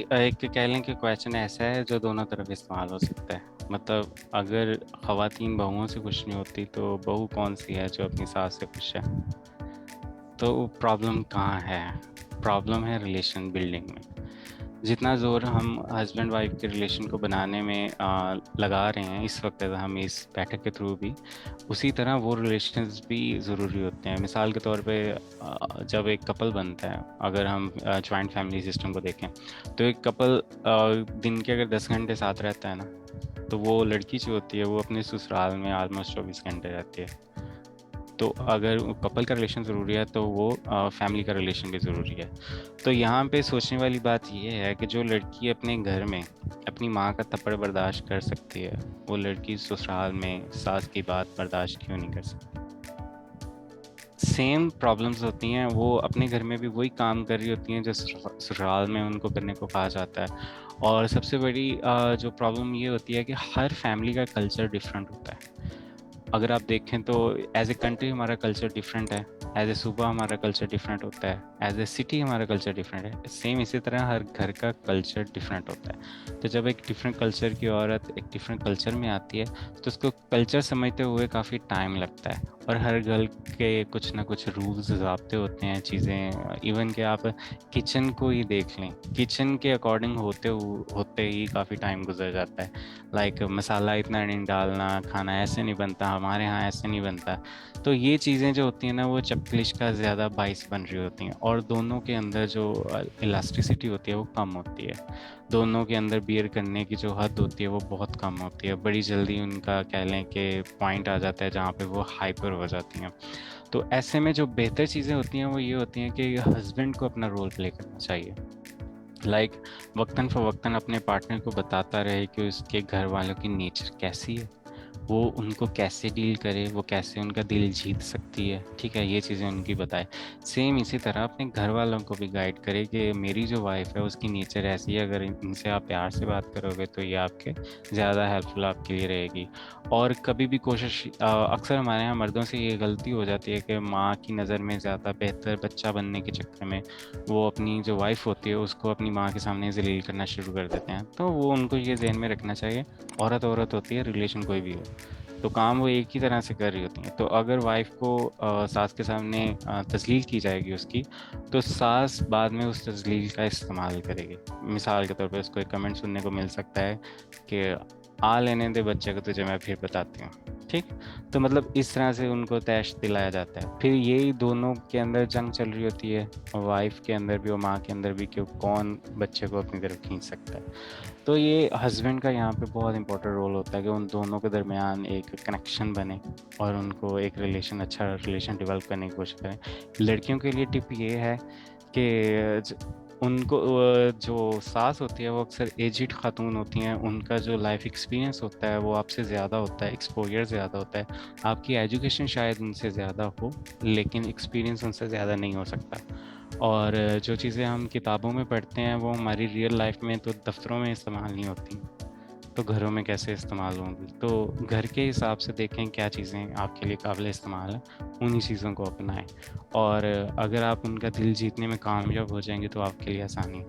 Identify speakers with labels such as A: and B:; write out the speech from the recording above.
A: एक कह लें कि क्वेश्चन ऐसा है जो दोनों तरफ इस्तेमाल हो सकता है। मतलब अगर ख़वातीन बहुओं से खुश नहीं होती तो बहू कौन सी है जो अपनी सास से खुश है। तो प्रॉब्लम कहाँ है? प्रॉब्लम है रिलेशन बिल्डिंग में। जितना ज़ोर हम हस्बैंड वाइफ के रिलेशन को बनाने में लगा रहे हैं इस वक्त, हम इस बैठक के थ्रू भी, उसी तरह वो रिलेशंस भी ज़रूरी होते हैं। मिसाल के तौर पे जब एक कपल बनता है, अगर हम जॉइंट फैमिली सिस्टम को देखें, तो एक कपल दिन के अगर 10 घंटे साथ रहता है ना, तो वो लड़की जो होती है वो अपने ससुराल में ऑलमोस्ट 24 घंटे रहती है। तो अगर कपल का रिलेशन ज़रूरी है तो वो फैमिली का रिलेशन भी ज़रूरी है। तो यहाँ पे सोचने वाली बात ये है कि जो लड़की अपने घर में अपनी माँ का थप्पड़ बर्दाश्त कर सकती है, वो लड़की ससुराल में सास की बात बर्दाश्त क्यों नहीं कर सकती? सेम प्रॉब्लम्स होती हैं, वो अपने घर में भी वही काम कर रही होती हैं जो ससुराल में उनको करने को कहा जाता है। और सबसे बड़ी जो प्रॉब्लम ये होती है कि हर फैमिली का कल्चर डिफरेंट होता है। अगर आप देखें तो एज ए कंट्री हमारा कल्चर डिफरेंट है, एज ए सूबा हमारा कल्चर डिफरेंट होता है, एज ए सिटी हमारा कल्चर डिफरेंट है। सेम इसी तरह हर घर का कल्चर डिफरेंट होता है। तो जब एक डिफरेंट कल्चर की औरत एक डिफरेंट कल्चर में आती है तो उसको कल्चर समझते हुए काफ़ी टाइम लगता है। और हर घर के कुछ ना कुछ रूल्स ज़ाब्ते होते हैं, चीज़ें, इवन कि आप किचन को ही देख लें, किचन के अकॉर्डिंग होते ही काफ़ी टाइम गुजर जाता है। लाइक मसाला इतना नहीं डालना, खाना ऐसे नहीं बनता, हमारे यहाँ ऐसे नहीं बनता। तो ये चीज़ें जो होती हैं ना, वो चपलिश का ज़्यादा बाइस बन रही होती हैं, और दोनों के अंदर जो इलास्टिसिटी होती है वो कम होती है। दोनों के अंदर बियर करने की जो हद होती है वो बहुत कम होती है। बड़ी जल्दी उनका कह लें कि पॉइंट आ जाता है जहाँ पे वो हाइपर हो जाती हैं। तो ऐसे में जो बेहतर चीज़ें होती हैं वो ये होती हैं कि हस्बैंड को अपना रोल प्ले करना चाहिए। वक्तन फ़वक्तन अपने पार्टनर को बताता रहे कि उसके घर वालों की नेचर कैसी है, वो उनको कैसे डील करे, वो कैसे उनका दिल जीत सकती है, ठीक है, ये चीज़ें उनकी बताए। सेम इसी तरह अपने घर वालों को भी गाइड करे कि मेरी जो वाइफ है उसकी नेचर ऐसी है, अगर इनसे आप प्यार से बात करोगे तो ये आपके ज़्यादा हेल्पफुल आपके लिए रहेगी। और कभी भी कोशिश, अक्सर हमारे यहाँ मर्दों से ये गलती हो जाती है कि माँ की नज़र में ज़्यादा बेहतर बच्चा बनने के चक्कर में वो अपनी जो वाइफ होती है उसको अपनी माँ के सामने जलील करना शुरू कर देते हैं। तो वो उनको ये ज़हन में रखना चाहिए, औरत औरत होती है, रिलेशन कोई भी हो, तो काम वो एक ही तरह से कर रही होती हैं। तो अगर वाइफ को सास के सामने तजलील की जाएगी उसकी, तो सास बाद में उस तजलील का इस्तेमाल करेगी। मिसाल के तौर पे उसको एक कमेंट सुनने को मिल सकता है कि आ लेने दे बच्चे को, तुझे मैं फिर बताती हूँ, ठीक। तो मतलब इस तरह से उनको तैश दिलाया जाता है। फिर यही दोनों के अंदर जंग चल रही होती है, वाइफ के अंदर भी और माँ के अंदर भी, कि कौन बच्चे को अपनी तरफ खींच सकता है। तो ये हस्बैंड का यहाँ पे बहुत इंपॉर्टेंट रोल होता है कि उन दोनों के दरमियान एक कनेक्शन बने और उनको एक अच्छा रिलेशन डेवलप करने की कोशिश करें। लड़कियों के लिए टिप ये है कि उनको जो सास होती है वो अक्सर एजिड खातून होती हैं, उनका जो लाइफ एक्सपीरियंस होता है वो आपसे ज़्यादा होता है, एक्सपोजर ज़्यादा होता है। आपकी एजुकेशन शायद उनसे ज़्यादा हो, लेकिन एक्सपीरियंस उनसे ज़्यादा नहीं हो सकता। और जो चीज़ें हम किताबों में पढ़ते हैं वो हमारी रियल लाइफ में तो दफ्तरों में इस्तेमाल नहीं होती, तो घरों में कैसे इस्तेमाल होंगी। तो घर के हिसाब से देखें क्या चीज़ें आपके लिए काबिल इस्तेमाल हैं, उन्हीं चीज़ों को अपनाएं। और अगर आप उनका दिल जीतने में कामयाब हो जाएंगे तो आपके लिए आसानी है।